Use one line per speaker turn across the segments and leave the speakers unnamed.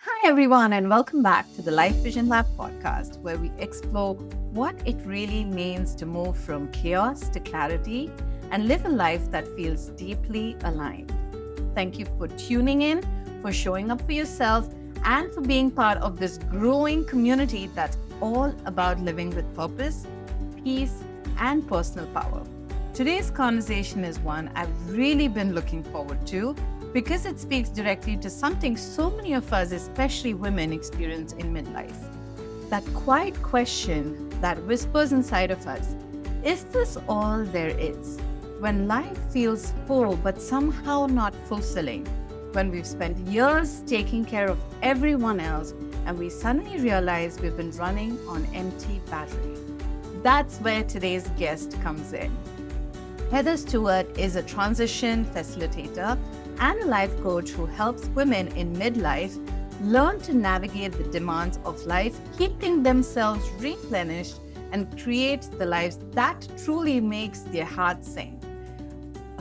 Hi, everyone, and welcome back to the Life Vision Lab podcast, where we explore what it really means to move from chaos to clarity and live a life that feels deeply aligned. Thank you for tuning in, for showing up for yourself, and for being part of this growing community that's all about living with purpose, peace, and personal power. Today's conversation is one I've really been looking forward to because it speaks directly to something so many of us, especially women, experience in midlife. That quiet question that whispers inside of us, is this all there is? When life feels full but somehow not fulfilling, when we've spent years taking care of everyone else and we suddenly realize we've been running on empty battery. That's where today's guest comes in. Heather Stewart is a transition facilitator and a life coach who helps women in midlife learn to navigate the demands of life, keeping themselves replenished and create the lives that truly makes their hearts sing.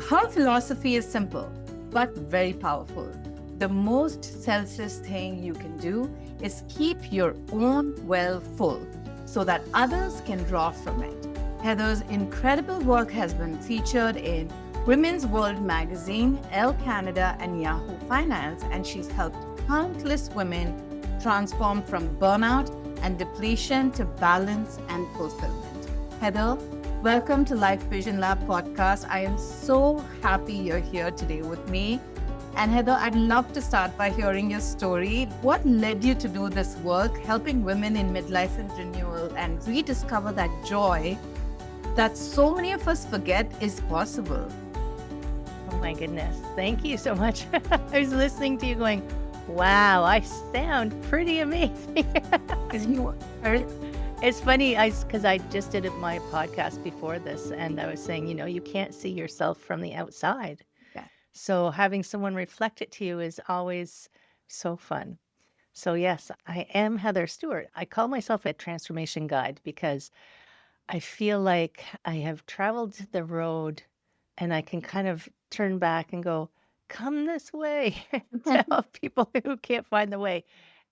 Her philosophy is simple, but very powerful. The most selfless thing you can do is keep your own well full so that others can draw from it. Heather's incredible work has been featured in Women's World Magazine, Elle Canada, and Yahoo Finance, and she's helped countless women transform from burnout and depletion to balance and fulfillment. Heather, welcome to Life Vision Lab podcast. I am so happy you're here today with me. And Heather, I'd love to start by hearing your story. What led you to do this work, helping women in midlife and renewal and rediscover that joy that so many of us forget is possible?
Oh my goodness. Thank you so much. I was listening to you going, wow, I sound pretty amazing. It's funny, because I just did my podcast before this, and I was saying, you can't see yourself from the outside.
Yeah.
So having someone reflect it to you is always so fun. So yes, I am Heather Stewart. I call myself a transformation guide because I feel like I have traveled the road and I can kind of turn back and go, come this way to help people who can't find the way.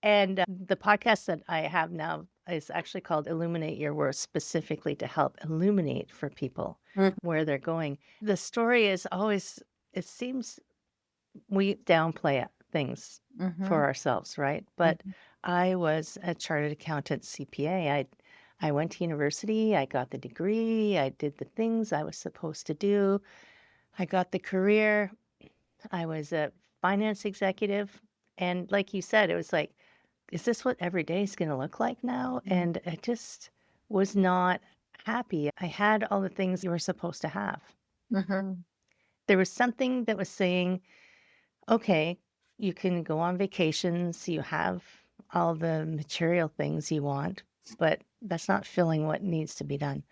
And the podcast that I have now is actually called Illuminate Your Worth, specifically to help illuminate for people where they're going. The story is always, it seems we downplay things for ourselves, right? But I was a chartered accountant CPA. I went to university, I got the degree, I did the things I was supposed to do. I got the career. I was a finance executive. And like you said, it was like, is this what every day is going to look like now? And I just was not happy. I had all the things you were supposed to have. There was something that was saying, okay, you can go on vacations, you have all the material things you want, but that's not filling what needs to be done.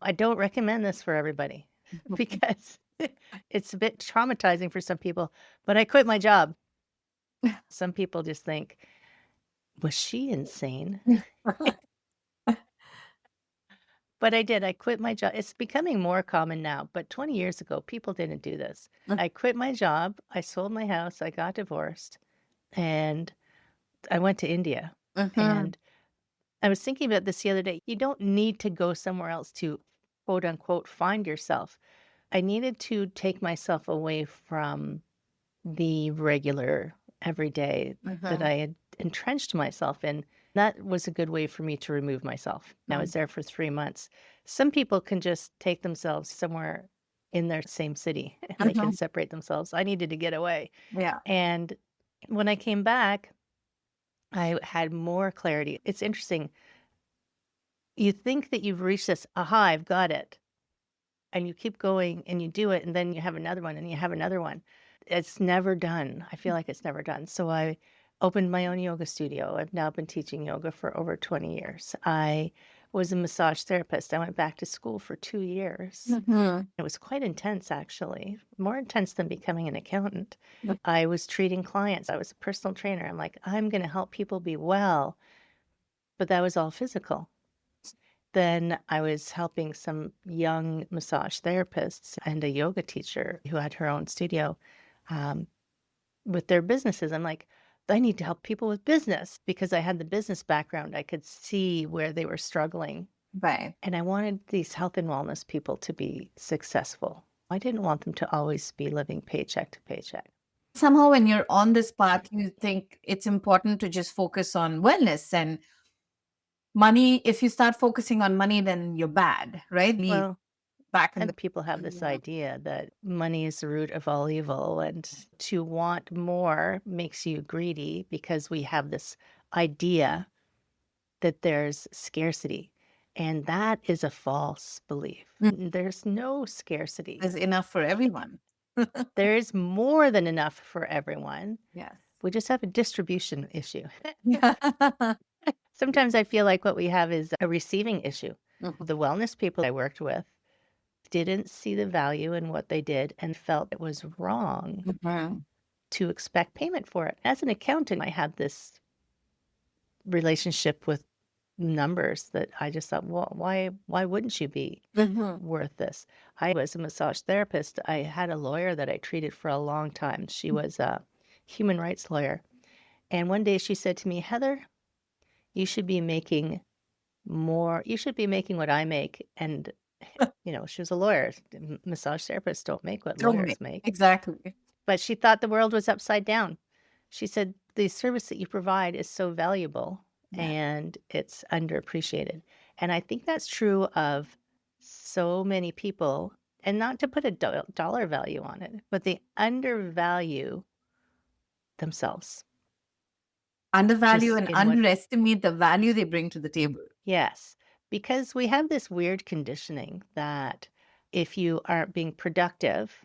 I don't recommend this for everybody because it's a bit traumatizing for some people, but I quit my job. Some people just think, was she insane? But I did. I quit my job. It's becoming more common now, but 20 years ago, people didn't do this. I quit my job. I sold my house. I got divorced and I went to India. And I was thinking about this the other day. You don't need to go somewhere else to quote unquote find yourself. I needed to take myself away from the regular everyday that I had entrenched myself in. That was a good way for me to remove myself. I was there for 3 months. Some people can just take themselves somewhere in their same city and they can separate themselves. I needed to get away.
Yeah.
And when I came back, I had more clarity. It's interesting. You think that you've reached this, aha, I've got it. And you keep going and you do it, and then you have another one and you have another one. It's never done. I feel like it's never done. So I opened my own yoga studio. I've now been teaching yoga for over 20 years. I was a massage therapist. I went back to school for 2 years. It was quite intense, actually, more intense than becoming an accountant. I was treating clients. I was a personal trainer. I'm like, I'm going to help people be well. But that was all physical. Then I was helping some young massage therapists and a yoga teacher who had her own studio with their businesses. I'm like, I need to help people with business because I had the business background. I could see where they were struggling.
Right.
And I wanted these health and wellness people to be successful. I didn't want them to always be living paycheck to paycheck.
Somehow, when you're on this path, you think it's important to just focus on wellness and money. If you start focusing on money, then you're bad, right?
Well,
Back in the
and people have this
yeah.
idea that money is the root of all evil, and to want more makes you greedy because we have this idea that there's scarcity. And that is a false belief.
Mm.
There's no scarcity.
There's enough for everyone.
There is more than enough for everyone.
Yes.
We just have a distribution issue.
Yeah.
Sometimes I feel like what we have is a receiving issue.
Mhm.
The wellness people I worked with didn't see the value in what they did and felt it was wrong
Mhm.
to expect payment for it. As an accountant, I had this relationship with numbers that I just thought, well, why wouldn't you be
Mhm.
worth this? I was a massage therapist. I had a lawyer that I treated for a long time. She was a human rights lawyer. And one day she said to me, Heather, you should be making more, you should be making what I make. And, she was a lawyer. Massage therapists don't make what
Oh,
lawyers make.
exactly.
But she thought the world was upside down. She said, the service that you provide is so valuable
Yeah.
and it's underappreciated. And I think that's true of so many people, and not to put a dollar value on it, but they undervalue themselves.
Undervalue
Just
and
in what,
underestimate the value they bring to the table.
yes, because we have this weird conditioning that if you aren't being productive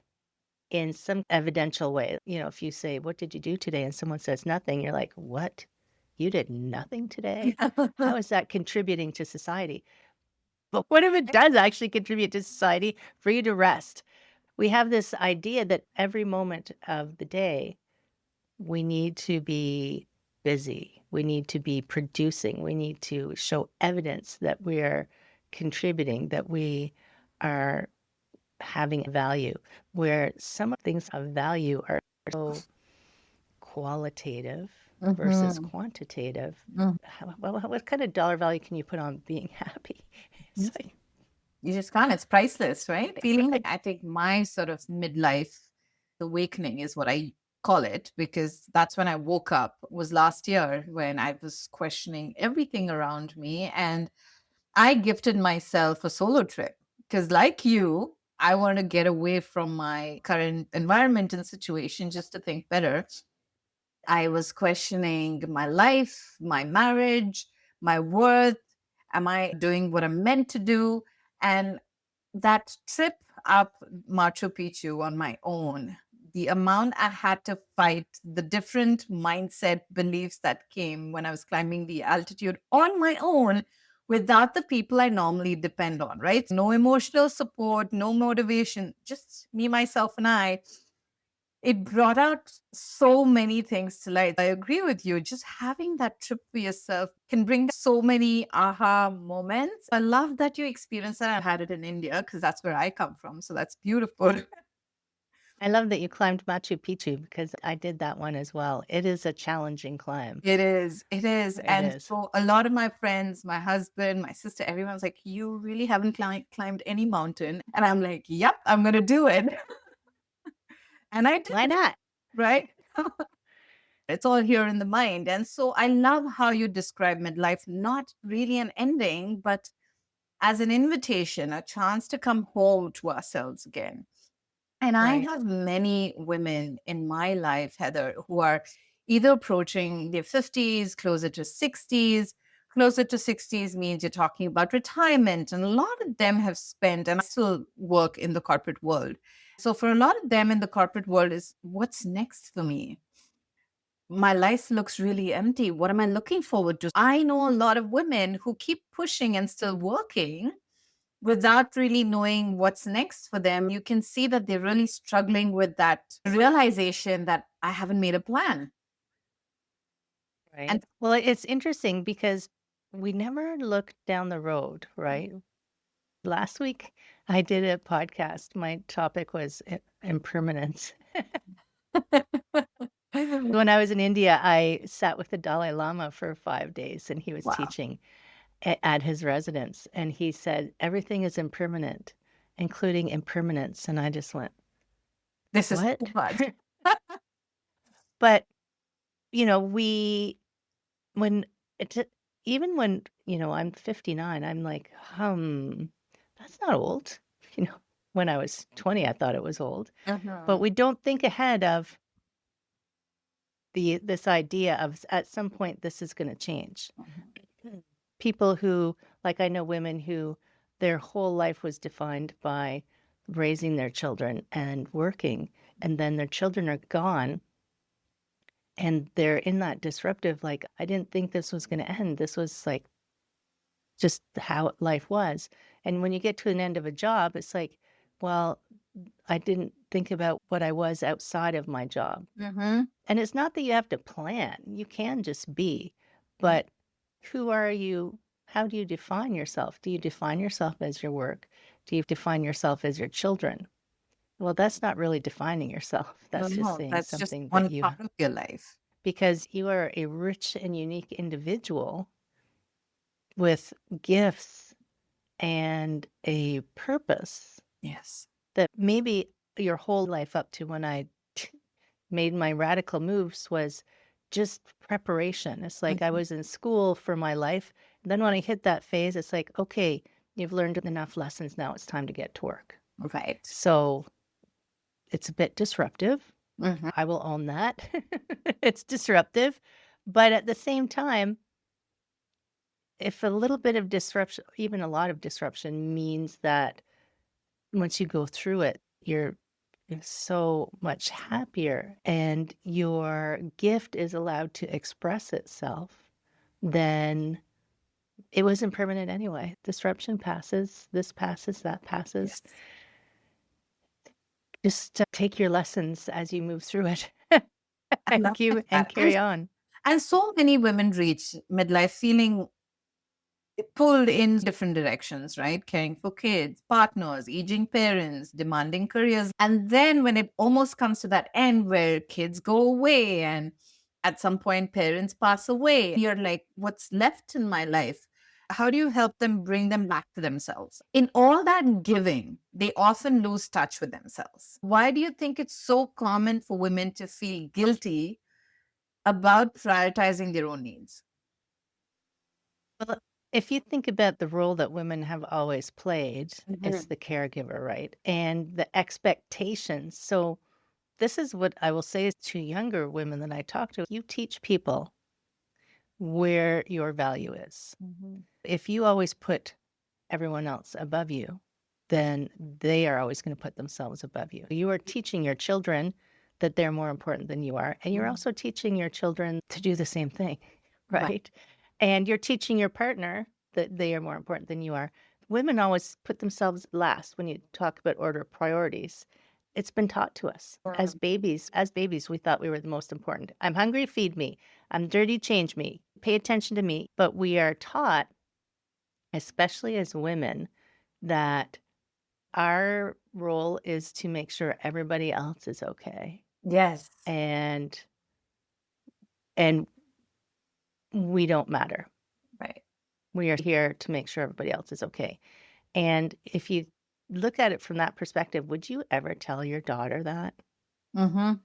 in some evidential way, if you say, what did you do today? And someone says nothing, you're like, what? You did nothing today? How is that contributing to society? But what if it does actually contribute to society for you to rest? We have this idea that every moment of the day, we need to be busy. We need to be producing. We need to show evidence that we are contributing, that we are having value, where some things of value are so qualitative versus
Mhm.
quantitative.
Mhm.
What kind of dollar value can you put on being happy? It's like,
You just can't. It's priceless, right? Feeling like I think my sort of midlife awakening is what I call it, because that's when I woke up, was last year when I was questioning everything around me. And I gifted myself a solo trip because, like you, I want to get away from my current environment and situation just to think better. I was questioning my life, my marriage, my worth. Am I doing what I'm meant to do? And that trip up Machu Picchu on my own, the amount I had to fight, the different mindset beliefs that came when I was climbing the altitude on my own without the people I normally depend on, right? No emotional support, no motivation, just me, myself, and I. It brought out so many things to light. I agree with you. Just having that trip for yourself can bring so many aha moments. I love that you experienced that. I had it in India because that's where I come from. So that's beautiful.
I love that you climbed Machu Picchu because I did that one as well. It is a challenging climb.
It is. It is.
It
And
is.
so a lot of my friends, my husband, my sister, everyone's like, you really haven't climbed any mountain. And I'm like, yep, I'm going to do it. And I
Why
did,
not?
right? It's all here in the mind. And so I love how you describe midlife, not really an ending, but as an invitation, a chance to come home to ourselves again. And I
Right.
have many women in my life, Heather, who are either approaching their 50s, closer to 60s. Closer to 60s means you're talking about retirement. And a lot of them have spent, and I still work in the corporate world. So for a lot of them in the corporate world is what's next for me? My life looks really empty. What am I looking forward to? I know a lot of women who keep pushing and still working without really knowing what's next for them. You can see that they're really struggling with that realization that I haven't made a plan.
Right.
And
Well, it's interesting because we never look down the road, right? Last week, I did a podcast. My topic was impermanence. When I was in India, I sat with the Dalai Lama for 5 days, and he was
Wow.
teaching at his residence, and he said, "Everything is impermanent, including impermanence," and I just went,
This is too
"What?"
much.
But, we when it even when, I'm 59, I'm like, that's not old." You know, when I was 20, I thought it was old, but
Mhm.
we don't think ahead of this idea of at some point this is gonna change.
Mhm.
Mm. People who like, I know women who their whole life was defined by raising their children and working, and then their children are gone, and they're in that disruptive, like, "I didn't think this was gonna end. This was, like, just how life was." And when you get to an end of a job, it's like, "Well, I didn't think about what I was outside of my job."
Mhm.
And it's not that you have to plan, you can just be, but who are you? How do you define yourself? Do you define yourself as your work? Do you define yourself as your children? Well, that's not really defining yourself.
No,
That's just
no,
saying
that's just
something that
one
you
part of your life.
because you are a rich and unique individual with gifts and a purpose
Yes.
that maybe your whole life up to when I made my radical moves was just preparation. It's like I
Mhm.
was in school for my life. Then when I hit that phase, it's like, okay, you've learned enough lessons. Now it's time to get to work.
Right.
So it's a bit disruptive.
Mhm.
I will own that. It's disruptive. But at the same time, if a little bit of disruption, even a lot of disruption, means that once you go through it, you're so much happier and your gift is allowed to express itself, then it was impermanent anyway. Disruption passes, this passes, that passes.
Yes.
Just take your lessons as you move through it
I love
and
that. And
carry on.
and so many women reach midlife feeling pulled in different directions, right? Caring for kids, partners, aging parents, demanding careers. And then when it almost comes to that end where kids go away and at some point parents pass away, you're like, what's left in my life? How do you help them bring them back to themselves? In all that giving, they often lose touch with themselves. Why do you think it's so common for women to feel guilty about prioritizing their own needs?
Well, if you think about the role that women have always played, it's
Mhm.
the caregiver, right? And the expectations. So this is what I will say to younger women that I talk to. You teach people where your value is.
Mhm.
If you always put everyone else above you, then they are always going to put themselves above you. You are teaching your children that they're more important than you are. And you're
Mhm.
also teaching your children to do the same thing,
Right.
right? And you're teaching your partner that they are more important than you are. Women always put themselves last when you talk about order of priorities. It's been taught to us as
Mm.
babies. As babies, we thought we were the most important. I'm hungry, feed me. I'm dirty, change me. Pay attention to me. But we are taught, especially as women, that our role is to make sure everybody else is okay.
Yes.
And and we don't matter.
Right.
We are here to make sure everybody else is okay. And if you look at it from that perspective, would you ever tell your daughter that?
Mhm.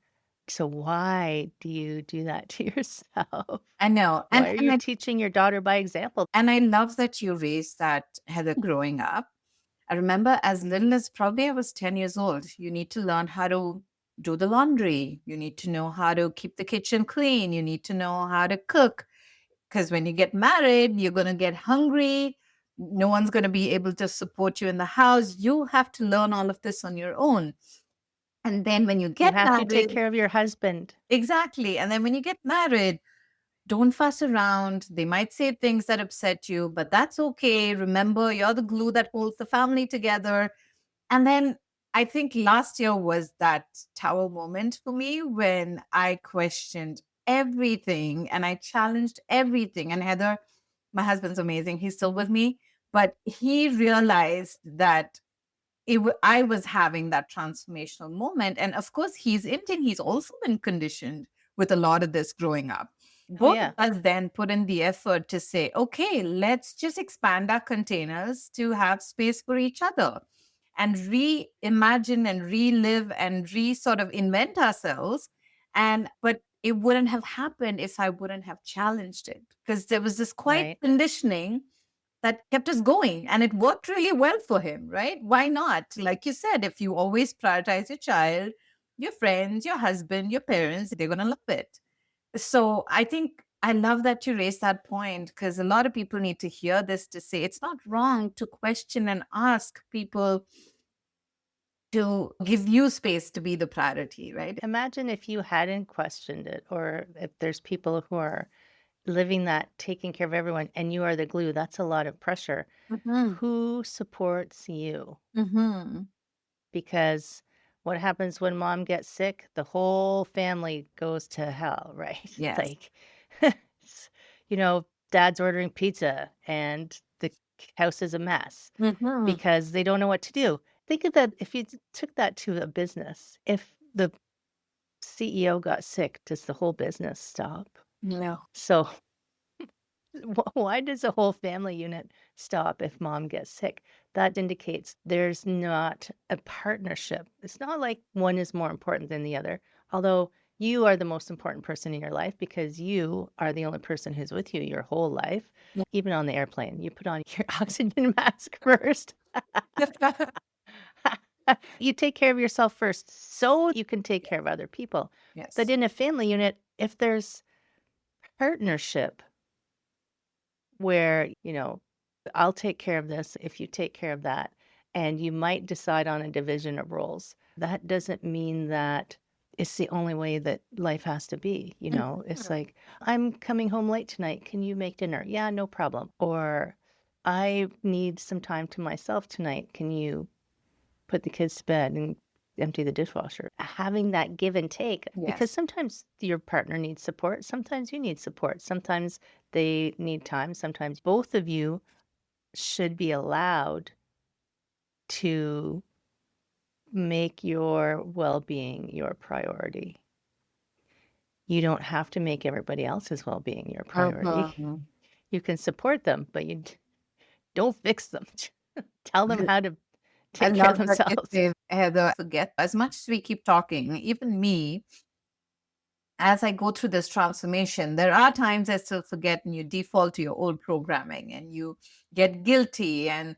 So why do you do that to yourself?
I know.
Why are you teaching your daughter by example?
And I love that you raised that, Heather, growing up. I remember as little as probably I was 10 years old, you need to learn how to do the laundry. You need to know how to keep the kitchen clean. You need to know how to cook. Because when you get married, you're going to get hungry. No one's going to be able to support you in the house. You have to learn all of this on your own. And then when you
You
get
have to take
married,
care of your husband.
exactly. And then when you get married, don't fuss around. They might say things that upset you, but that's okay. Remember, you're the glue that holds the family together. And then I think last year was that tower moment for me when I questioned everything and I challenged everything. And Heather, my husband's amazing. He's still with me, but he realized that I was having that transformational moment. And of course, he's Indian. He's also been conditioned with a lot of this growing up.
Oh,
Both of
yeah.
us then put in the effort to say, okay, let's just expand our containers to have space for each other and reimagine and relive and sort of invent ourselves. But it wouldn't have happened if I wouldn't have challenged it, because there was this quiet
Right.
conditioning that kept us going, and it worked really well for him, right? Why not? Like you said, if you always prioritize your child, your friends, your husband, your parents, they're going to love it. So I think I love that you raised that point, because a lot of people need to hear this to say it's not wrong to question and ask people to give you space to be the priority, right?
Imagine if you hadn't questioned it, or if there's people who are living that, taking care of everyone, and you are the glue. That's a lot of pressure.
Mm-hmm.
Who supports you?
Mm-hmm.
Because what happens when mom gets sick? The whole family goes to hell, right?
Yes.
Like, s- dad's ordering pizza and the house is a mess
Mm-hmm.
because they don't know what to do. Think of that if you took that to a business. If the CEO got sick, does the whole business stop?
No.
So why does a whole family unit stop if mom gets sick? That indicates there's not a partnership. It's not like one is more important than the other, although you are the most important person in your life because you are the only person who's with you your whole life.
Yeah.
Even on the airplane, you put on your oxygen mask first. You take care of yourself first so you can take care of other people. But
Yes.
in a family unit, if there's partnership, where, I'll take care of this if you take care of that. And you might decide on a division of roles. That doesn't mean that it's the only way that life has to be. It's
Mhm.
like, I'm coming home late tonight. Can you make dinner? Yeah, no problem. Or I need some time to myself tonight. Can you put the kids to bed and empty the dishwasher? Having that give and take, because
Yes.
sometimes your partner needs support, sometimes you need support, sometimes they need time, sometimes both of you should be allowed to make your well-being your priority. You don't have to make everybody else's well-being your priority.
Mhm.
You can support them, but you don't fix them. Tell them how to
I
take care of
love that you
themselves.
say, Heather, forget as much as we keep talking, even me, as I go through this transformation, there are times I still forget and you default to your old programming and you get guilty and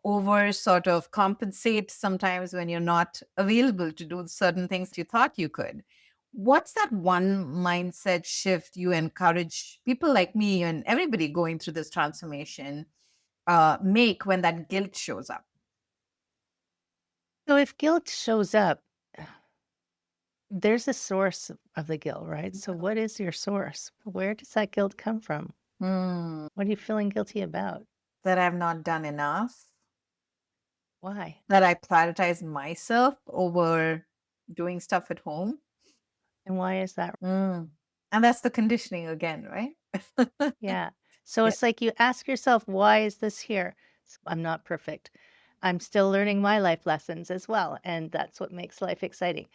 over sort of compensate sometimes when you're not available to do certain things you thought you could. What's that one mindset shift you encourage people like me and everybody going through this transformation make when that guilt shows up?
So if guilt shows up, there's a source of the guilt, right? So what is your source? Where does that guilt come from?
Hmm.
What are you feeling guilty about?
That I've not done enough,
Why?
that I prioritize myself over doing stuff at home.
And why is that?
Mm. And that's the conditioning again, right?
Yeah. So
Yeah.
it's like you ask yourself, why is this here? I'm not perfect. I'm still learning my life lessons as well. And that's what makes life exciting.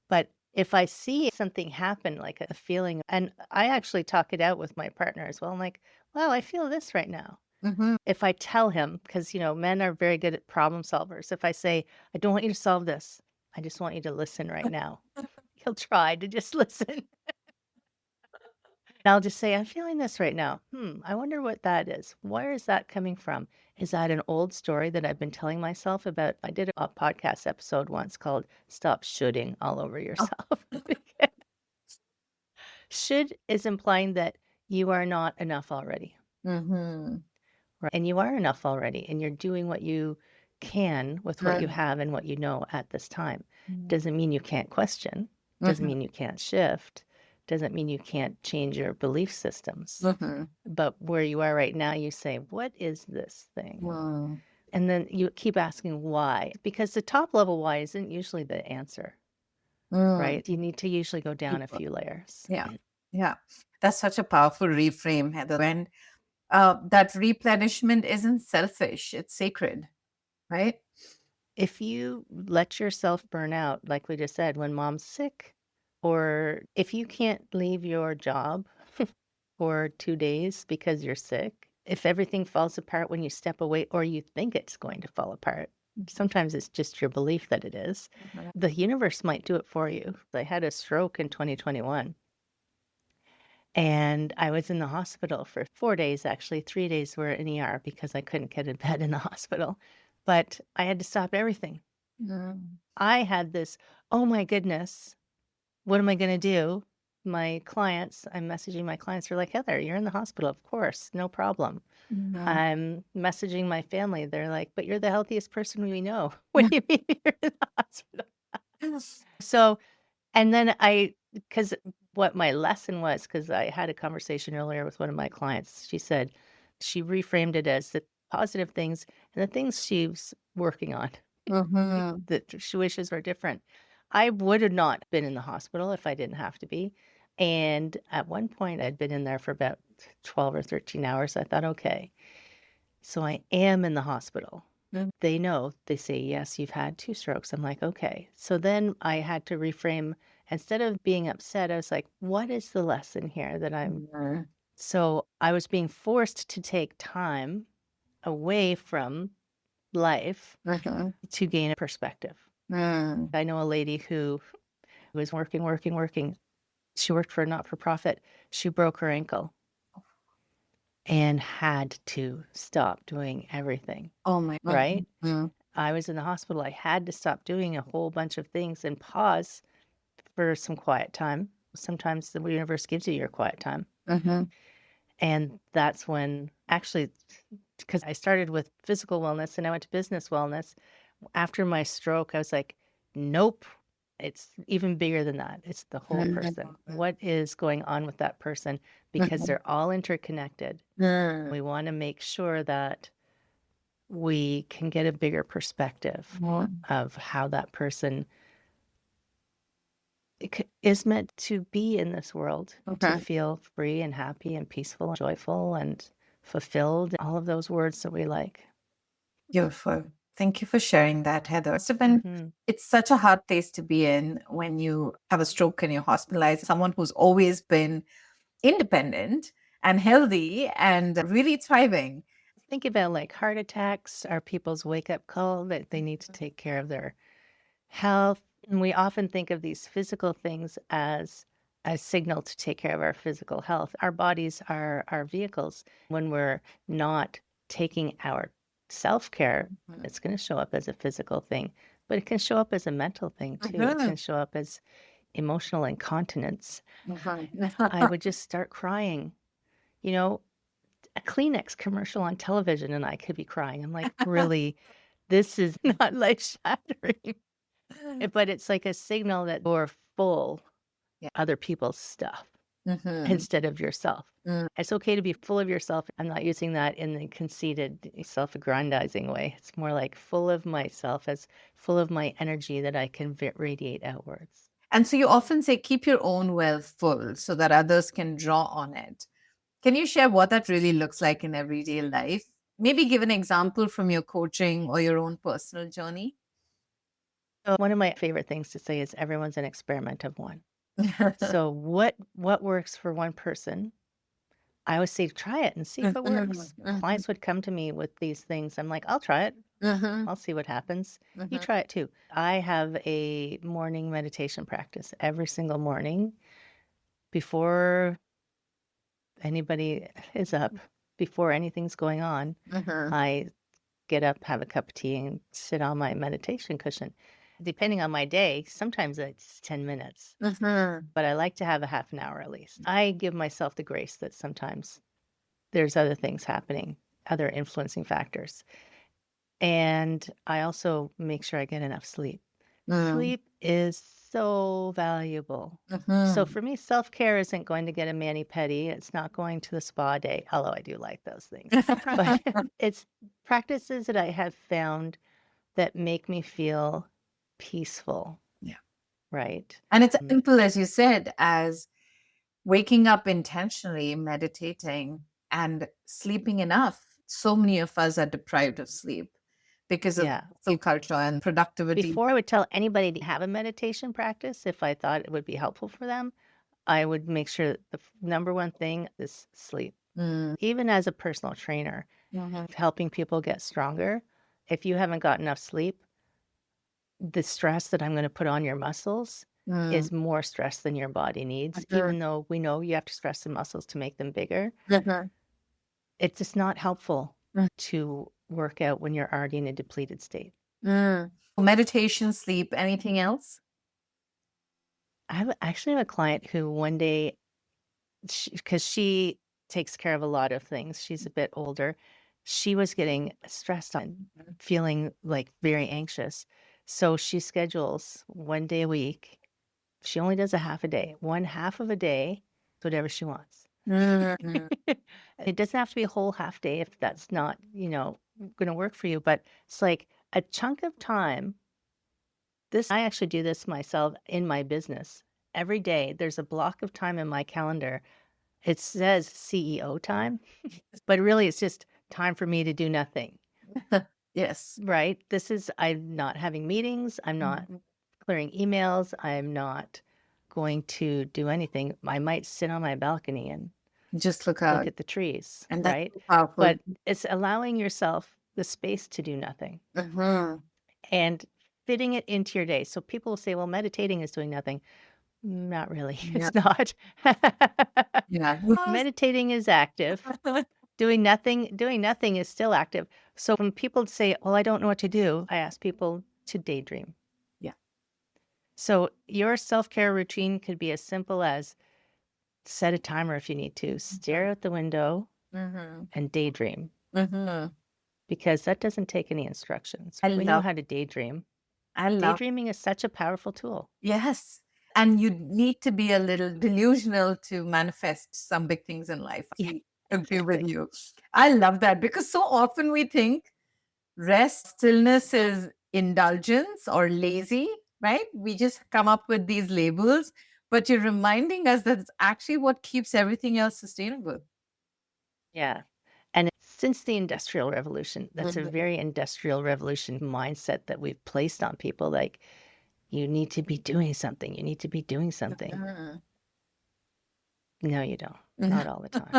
But if I see something happen, like a feeling, and I actually talk it out with my partner as well, I'm like, wow, I feel this right now.
Hmm.
If I tell him, because, men are very good at problem solvers. If I say, I don't want you to solve this, I just want you to listen right now. He'll try to just listen. I'll just say, I'm feeling this right now. I wonder what that is. Where is that coming from? Is that an old story that I've been telling myself about? I did a podcast episode once called Stop Shoulding All Over Yourself. Should is implying that you are not enough already.
Mm-hmm.
Right. And you are enough already, and you're doing what you can with what you have and what you know at this time. Doesn't mean you can't question, doesn't
Hmm.
mean you can't shift, doesn't mean you can't change your belief systems.
Hmm.
But where you are right now, you say, what is this thing?
Mm.
And then you keep asking why, because the top level why isn't usually the answer,
Mm.
right? You need to usually go down a
Deeper.
few layers.
Yeah. Yeah. That's such a powerful reframe, Heather. And that replenishment isn't selfish, it's sacred, right?
If you let yourself burn out, like we just said, when mom's sick, Or if you can't leave your job for 2 days because you're sick, if everything falls apart when you step away or you think it's going to fall apart, sometimes it's just your belief that it is, the universe might do it for you. I had a stroke in 2021, and I was in the hospital for 4 days, actually. 3 days were in ER because I couldn't get in bed in the hospital, but I had to stop everything.
Mm.
I had this, "Oh my goodness, what am I gonna do?" My clients I'm messaging my clients, they're like, "Heather, you're in the hospital." "Of course, no problem."
Mm.
I'm messaging my family, they're like, "But you're the healthiest person we know. What do you mean you're in the hospital?" So, and then 'cause what my lesson was, 'cause I had a conversation earlier with one of my clients, she said she reframed it as the positive things and the things she's working on.
Mhm.
That she wishes were different. I would have not been in the hospital if I didn't have to be, and at one point, I'd been in there for about 12 or 13 hours. I thought, "Okay, so I am in the hospital."
Mm.
They know. They say, "Yes, you've had 2 strokes." I'm like, "Okay." So then I had to reframe. Instead of being upset, I was like, "What is the lesson here that I'm"
Mhm.
So I was being forced to take time away from life
Mhm.
to gain a perspective.
Mm.
I know a lady who was working, working, working. She worked for a not-for-profit. She broke her ankle and had to stop doing everything,
Oh my.
right?
Mhm.
I was in the hospital. I had to stop doing a whole bunch of things and pause for some quiet time. Sometimes the universe gives you your quiet time.
Mhm.
And that's when actually, because I started with physical wellness and I went to business wellness. After my stroke, I was like, nope, it's even bigger than that. It's the whole person. What is going on with that person? Because
Mhm.
they're all interconnected.
Mm.
We want to make sure that we can get a bigger perspective
Mhm.
of how that person is meant to be in this world, to
Okay.
feel free and happy and peaceful and joyful and fulfilled, all of those words that we like.
Beautiful. Thank you for sharing that, Heather. Must have been,
Mhm.
it's such a hard place to be in when you have a stroke and you're hospitalized. Someone who's always been independent and healthy and really thriving.
Think about like heart attacks are people's wake up call that they need to take care of their health. And we often think of these physical things as a signal to take care of our physical health. Our bodies are our vehicles. When we're not taking our self care,
Mhm.
it's going to show up as a physical thing, but it can show up as a mental thing too. It
Mhm.
can show up as emotional incontinence.
Mhm.
I would just start crying. You know, a Kleenex commercial on television and I could be crying. I'm like, really, this is not life shattering. But it's like a signal that you're full
Yeah.
other people's stuff
Mhm.
instead of yourself.
Mm.
It's okay to be full of yourself. I'm not using that in the conceited, self-aggrandizing way. It's more like full of myself, as full of my energy that I can radiate outwards.
And so you often say, keep your own well full so that others can draw on it. Can you share what that really looks like in everyday life? Maybe give an example from your coaching or your own personal journey.
So one of my favorite things to say is everyone's an experiment of one. So what works for one person, I always say, "Try it and see if it
Mhm.
works."
Mhm.
Clients would come to me with these things. I'm like, "I'll try it.
Mhm.
I'll see what happens. You
Mhm.
try it too." I have a morning meditation practice every single morning before anybody is up, before anything's going on.
Mhm.
I get up, have a cup of tea, and sit on my meditation cushion. Depending on my day, sometimes it's 10 minutes,
Mhm.
but I like to have a half an hour at least. I give myself the grace that sometimes there's other things happening, other influencing factors. And I also make sure I get enough sleep.
Mm.
Sleep is so valuable. So
Mhm.
for me, self-care isn't going to get a mani-pedi. It's not going to the spa day, although I do like those things. But it's practices that I have found that make me feel peaceful,
Yeah.
right?
And it's simple, as you said, as waking up intentionally, meditating, and sleeping enough. So many of us are deprived of sleep. because of
Yeah.
hustle culture and productivity.
Before I would tell anybody to have a meditation practice, if I thought it would be helpful for them, I would make sure that the number one thing is sleep.
Mm,
Even as a personal trainer,
mhm,
helping people get stronger, if you haven't got enough sleep, the stress that I'm going to put on your muscles
mm,
is more stress than your body needs,
mhm,
even though we know you have to stress the muscles to make them bigger.
mhm,
It's just not helpful
mm,
to work out when you're already in a depleted state.
mm. Meditation, sleep, anything else?
Actually have a client who one day, because she takes care of a lot of things, she's a bit older. She was getting stressed and feeling like very anxious. So she schedules 1 day a week. She only does a half a day, one half of a day, whatever she wants.
Mm,
It doesn't have to be a whole half day if that's not, going to work for you, but it's like a chunk of time. I actually do this myself in my business. Every day, there's a block of time in my calendar. It says CEO time, but really it's just time for me to do nothing,
yes.
right? I'm not having meetings. I'm not
Mhm.
clearing emails. I'm not going to do anything. I might sit on my balcony and
Just look
look
out.
at the trees,
And that's
right?
so powerful.
But it's allowing yourself the space to do nothing
Mhm.
and fitting it into your day. So people will say, well, meditating is doing nothing. Not really.
Yeah.
It's not.
Yeah.
Meditating is active. Doing nothing is still active. So when people say, well, I don't know what to do, I ask people to daydream.
Yeah.
So your self-care routine could be as simple as set a timer if you need to, stare out the window
Mhm.
and daydream,
Mhm.
because that doesn't take any instructions.
I
We know
love
how to daydream.
I love
Daydreaming is such a powerful tool.
yes. And you need to be a little delusional to manifest some big things in life.
Yeah,
I agree with
exactly.
you. I love that because so often we think rest, stillness is indulgence or lazy, right? We just come up with these labels, but you're reminding us that it's actually what keeps everything else sustainable.
Yeah. And since the Industrial Revolution, that's a
Mhm.
very Industrial Revolution mindset that we've placed on people. Like, you need to be doing something. You need to be doing something.
Mhm.
No, you don't. Not all the time.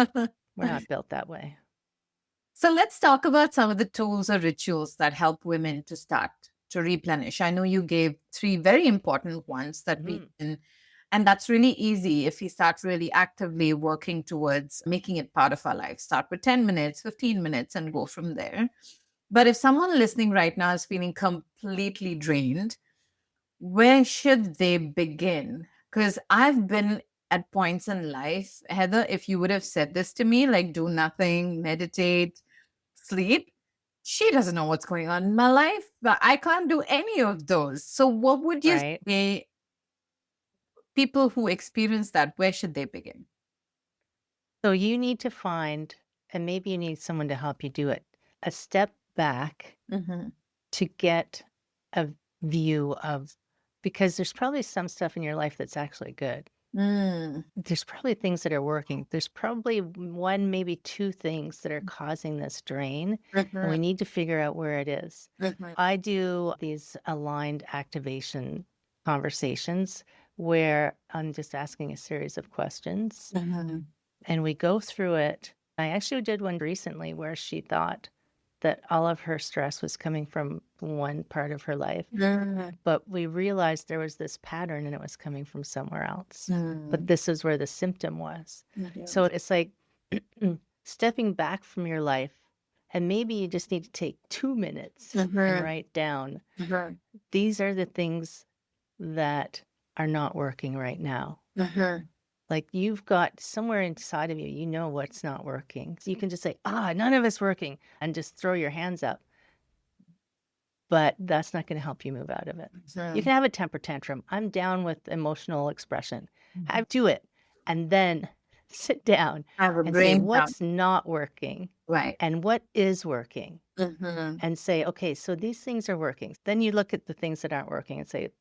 We're not built that way.
So let's talk about some of the tools or rituals that help women to start to replenish. I know you gave three very important ones that we
Mhm.
can, and that's really easy if we start really actively working towards making it part of our life. Start with 10 minutes, 15 minutes, and go from there. But if someone listening right now is feeling completely drained, where should they begin? Because I've been at points in life, Heather, if you would have said this to me, like do nothing, meditate, sleep, she doesn't know what's going on in my life, but I can't do any of those. So, what would you
Right.
say people who experience that, where should they begin?
So you need to find, and maybe you need someone to help you do it, a step back
Mm-hmm.
to get a view of, because there's probably some stuff in your life that's actually good.
Mm.
There's probably things that are working. There's probably one, maybe two things that are causing this drain, and we
Mhm,
need to figure out where it is.
mhm,
I do these aligned activation conversations where I'm just asking a series of questions
mhm,
and we go through it. I actually did one recently where she thought that all of her stress was coming from one part of her life.
mhm,
But we realized there was this pattern and it was coming from somewhere else. But
mm.
this is where the symptom was.
Mhm,
So it's like stepping back from your life. And maybe you just need to take 2 minutes and
mhm,
write down
mhm,
these are the things that are not working right now.
mhm.
Like you've got somewhere inside of you, you know what's not working. So you can just say, none of it's working, and just throw your hands up. But that's not going to help you move out of it. You
So,
can have a temper tantrum. I'm down with emotional expression.
mhm.
Have do it. And then sit down
Have a
and say,
brain dump.
what's not working
Right.
and what is working?
Mhm.
And say, okay, so these things are working. Then you look at the things that aren't working and say,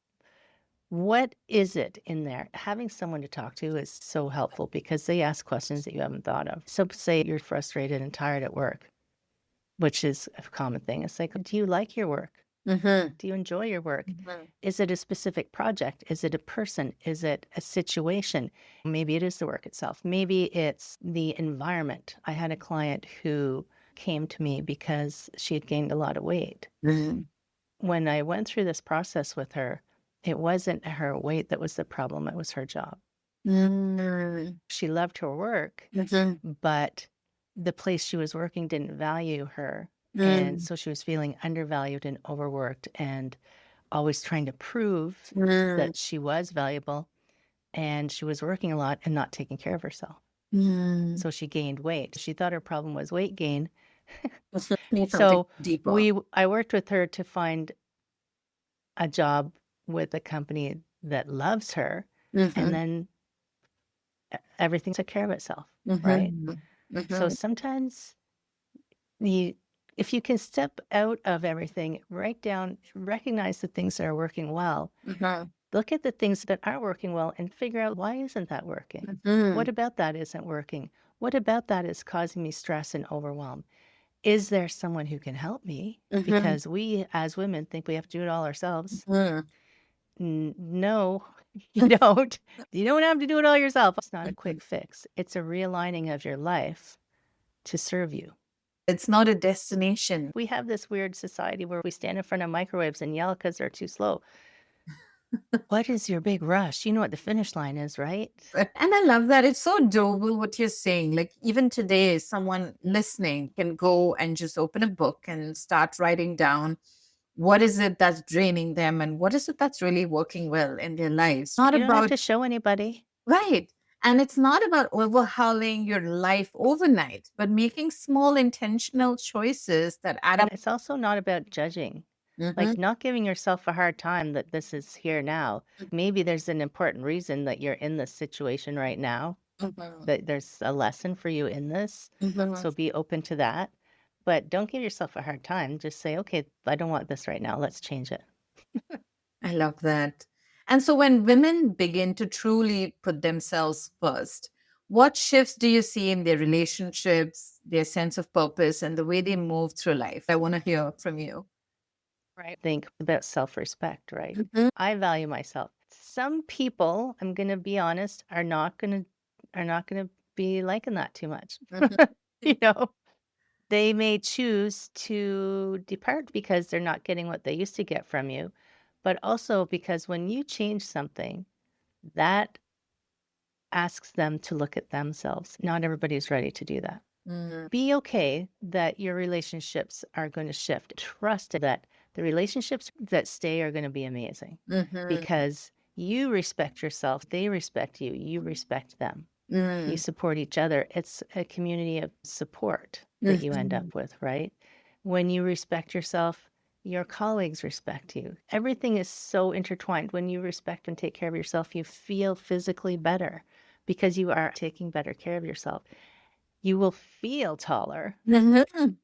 what is it in there? Having someone to talk to is so helpful because they ask questions that you haven't thought of. So say you're frustrated and tired at work. which is a common thing. It's like, do you like your work?
Mm-hmm.
Do you enjoy your work?
Mm-hmm.
Is it a specific project? Is it a person? Is it a situation? Maybe it is the work itself. Maybe it's the environment. I had a client who came to me because she had gained a lot of weight.
Mm-hmm.
When I went through this process with her, it wasn't her weight that was the problem, it was her job.
Mm-hmm.
She loved her work, but the place she was working didn't value her. And so she was feeling undervalued and overworked and always trying to prove
Mm-hmm.
that she was valuable. And she was working a lot and not taking care of herself.
Mm-hmm.
So she gained weight. She thought her problem was weight gain.
Need something
So
deeper.
I worked with her to find a job with a company that loves her,
Mm-hmm.
and then everything took care of itself, right?
Mm-hmm.
So
Mm-hmm.
sometimes if you can step out of everything, write down, recognize the things that are working well,
Mm-hmm.
look at the things that aren't working well and figure out, why isn't that working?
Mm-hmm.
What about that isn't working? What about that is causing me stress and overwhelm? Is there someone who can help me?
Mm-hmm.
Because we as women think we have to do it all ourselves.
Mm-hmm.
No, you don't. You don't have to do it all yourself. It's not a quick fix. It's a realigning of your life to serve you.
It's not a destination.
We have this weird society where we stand in front of microwaves and yell because they're too slow. What is your big rush? You know what the finish line is, right?
And I love that. It's so doable what you're saying. Like, even today, someone listening can go and just open a book and start writing down what is it that's draining them and what is it that's really working well in their lives. Not
You don't have
about,
to show anybody.
right. And it's not about overhauling your life overnight, but making small intentional choices that add up.
It's also not about judging,
Mhm.
like not giving yourself a hard time that this is here now. Maybe there's an important reason that you're in this situation right now,
Mhm.
that there's a lesson for you in this.
Mhm.
So be open to that. But don't give yourself a hard time. Just say, okay, I don't want this right now. Let's change it.
I love that. And so when women begin to truly put themselves first, what shifts do you see in their relationships, their sense of purpose, and the way they move through life? I want to hear from you.
Right. Think about self-respect, right?
Mhm.
I value myself. Some people, I'm going to be honest, are not going to be liking that too much.
Mhm.
You know, they may choose to depart because they're not getting what they used to get from you, but also because when you change something, that asks them to look at themselves. Not everybody's ready to do that.
Mm.
Be okay that your relationships are going to shift. Trust that the relationships that stay are going to be amazing
Mhm.
because you respect yourself, they respect you, you respect them. You
Mm.
support each other. It's a community of support that you end
Mhm.
up with, right? When you respect yourself, your colleagues respect you. Everything is so intertwined. When you respect and take care of yourself, you feel physically better because you are taking better care of yourself. You will feel taller
Mhm.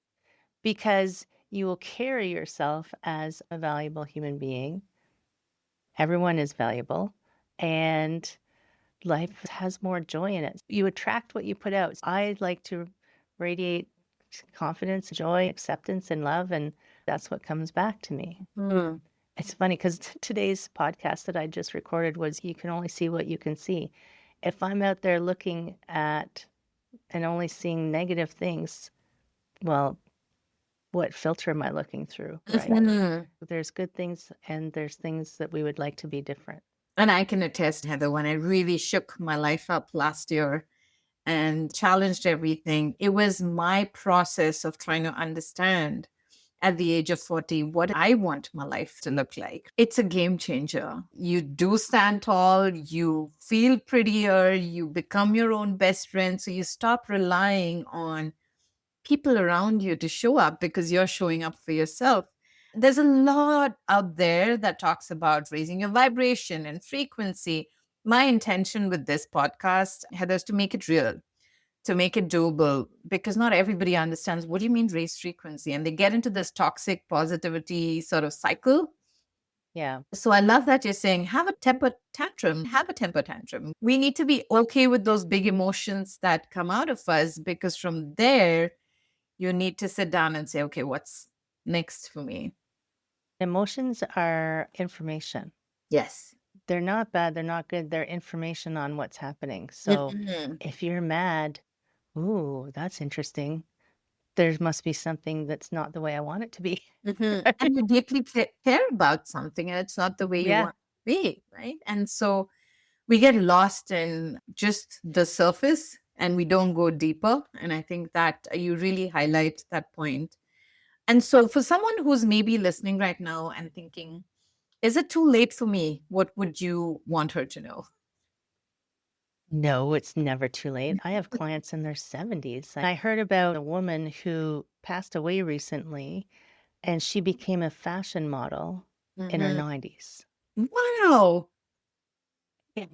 because you will carry yourself as a valuable human being. Everyone is valuable, and life has more joy in it. You attract what you put out. I like to radiate confidence, joy, acceptance, and love, and that's what comes back to me.
Mm.
It's funny because today's podcast that I just recorded was you can only see what you can see. If I'm out there looking at and only seeing negative things, well, what filter am I looking through, right?
Mhm.
There's good things and there's things that we would like to be different.
And I can attest, Heather, when I really shook my life up last year and challenged everything, it was my process of trying to understand at the age of 40 what I want my life to look like. It's a game changer. You do stand tall, you feel prettier, you become your own best friend. So you stop relying on people around you to show up because you're showing up for yourself. There's a lot out there that talks about raising your vibration and frequency. My intention with this podcast, Heather, is to make it real, to make it doable, because not everybody understands what do you mean raise frequency, and they get into this toxic positivity sort of cycle.
Yeah.
So I love that you're saying have a temper tantrum, have a temper tantrum. We need to be okay with those big emotions that come out of us, because from there you need to sit down and say, okay, what's next for me?
Emotions are information.
Yes.
They're not bad, they're not good, they're information on what's happening. So
Mhm.
if you're mad, ooh, that's interesting. There must be something that's not the way I want it to be.
Mhm. And you deeply care about something, and it's not the way you
Yeah.
want it to be, right? And so we get lost in just the surface and we don't go deeper. And I think that you really highlight that point. And so, for someone who's maybe listening right now and thinking, is it too late for me? What would you want her to know?
No, it's never too late. I have clients in their 70s. I heard about a woman who passed away recently, and she became a fashion model in her
Mhm.
90s.
Wow.
Yeah.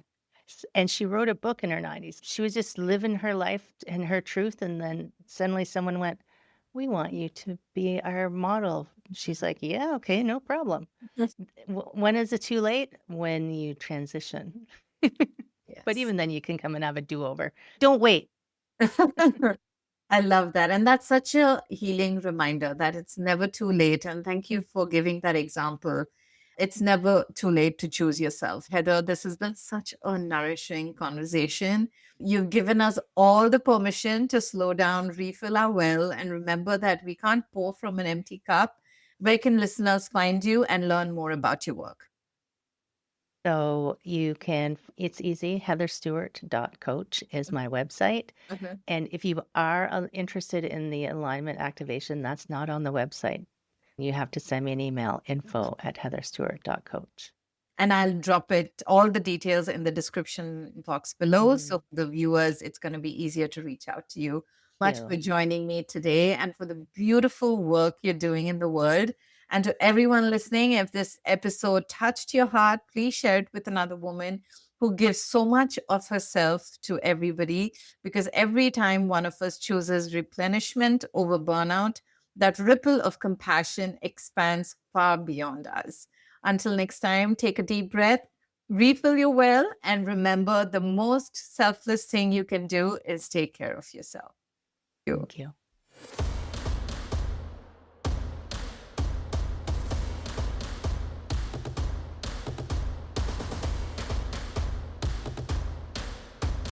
And she wrote a book in her 90s. She was just living her life and her truth, and then suddenly someone went, "We want you to be our model." She's like, "Yeah, okay, no problem." When is it too late? When you transition. But
Yes.
even then, you can come and have a do-over. Don't wait.
I love that. And that's such a healing reminder that it's never too late. And thank you for giving that example. It's never too late to choose yourself. Heather, this has been such a nourishing conversation. You've given us all the permission to slow down, refill our well, and remember that we can't pour from an empty cup. Where can listeners find you and learn more about your work?
So you can it's easy, heatherstewart.coach is my website,
Mhm.
and if you are, interested in the alignment activation, that's not on the website. You have to send me an email, info@heatherstewart.coach.
And I'll drop it, all the details in the description box below.
Mhm.
So for the viewers, it's going to be easier to reach out to you. Much for
You.
joining me today and for the beautiful work you're doing in the world. And to everyone listening, if this episode touched your heart, please share it with another woman who gives so much of herself to everybody. Because every time one of us chooses replenishment over burnout, that ripple of compassion expands far beyond us. Until next time, take a deep breath, refill your well, and remember the most selfless thing you can do is take care of yourself. You.
Thank you.